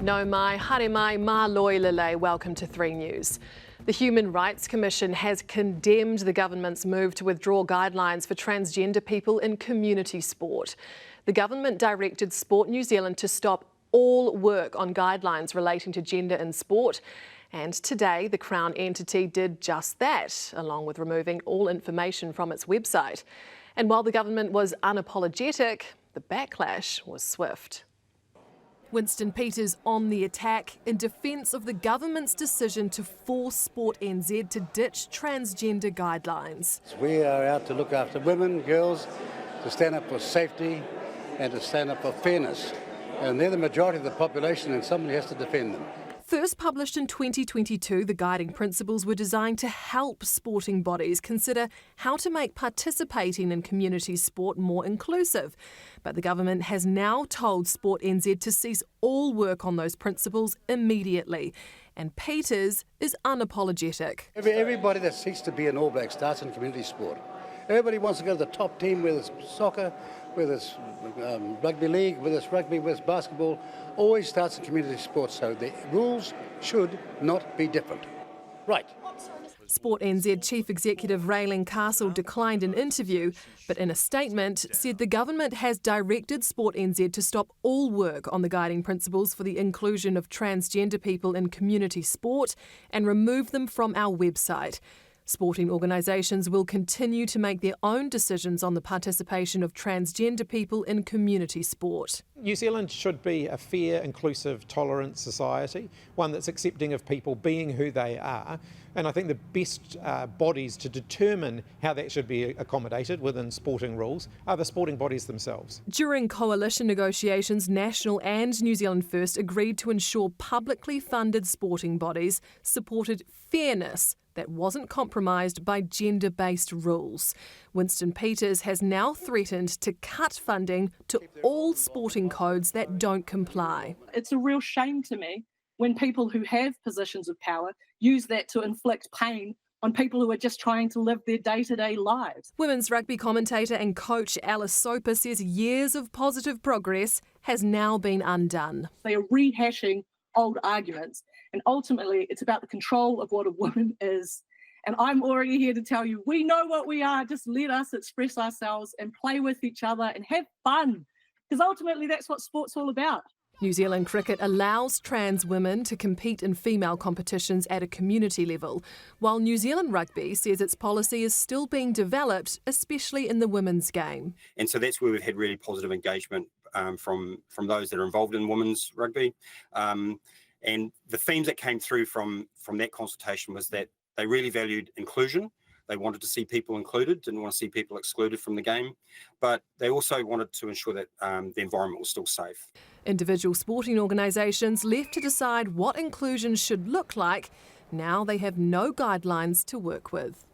No mai, haere mai, ma loi lele. Welcome to 3 News. The Human Rights Commission has condemned the government's move to withdraw guidelines for transgender people in community sport. The government directed Sport New Zealand to stop all work on guidelines relating to gender in sport. And today, the Crown entity did just that, along with removing all information from its website. And while the government was unapologetic, the backlash was swift. Winston Peters on the attack in defence of the government's decision to force Sport NZ to ditch transgender guidelines. We are out to look after women, girls, to stand up for safety and to stand up for fairness. And they're the majority of the population and somebody has to defend them. First published in 2022, the guiding principles were designed to help sporting bodies consider how to make participating in community sport more inclusive. But the government has now told Sport NZ to cease all work on those principles immediately. And Peters is unapologetic. Everybody that seeks to be an All Black starts in community sport. Everybody wants to go to the top team, whether it's soccer, whether it's rugby league, whether it's rugby, whether it's basketball, always starts in community sports, so the rules should not be different. Right. Sport NZ Chief Executive Raylene Castle declined an interview, but in a statement said the government has directed Sport NZ to stop all work on the guiding principles for the inclusion of transgender people in community sport and remove them from our website. Sporting organisations will continue to make their own decisions on the participation of transgender people in community sport. New Zealand should be a fair, inclusive, tolerant society, one that's accepting of people being who they are. And I think the best bodies to determine how that should be accommodated within sporting rules are the sporting bodies themselves. During coalition negotiations, National and New Zealand First agreed to ensure publicly funded sporting bodies supported fairness that wasn't compromised by gender-based rules. Winston Peters has now threatened to cut funding to all sporting codes that don't comply. It's a real shame to me when people who have positions of power use that to inflict pain on people who are just trying to live their day-to-day lives. Women's rugby commentator and coach Alice Soper says years of positive progress has now been undone. They are rehashing old arguments, and ultimately it's about the control of what a woman is. And I'm already here to tell you, we know what we are. Just let us express ourselves and play with each other and have fun, because ultimately that's what sport's all about. New Zealand Cricket allows trans women to compete in female competitions at a community level, while New Zealand Rugby says its policy is still being developed, especially in the women's game. And so that's where we've had really positive engagement from those that are involved in women's rugby. And the themes that came through from that consultation was that they really valued inclusion. They wanted to see people included, didn't want to see people excluded from the game, but they also wanted to ensure that the environment was still safe. Individual sporting organisations left to decide what inclusion should look like. Now they have no guidelines to work with.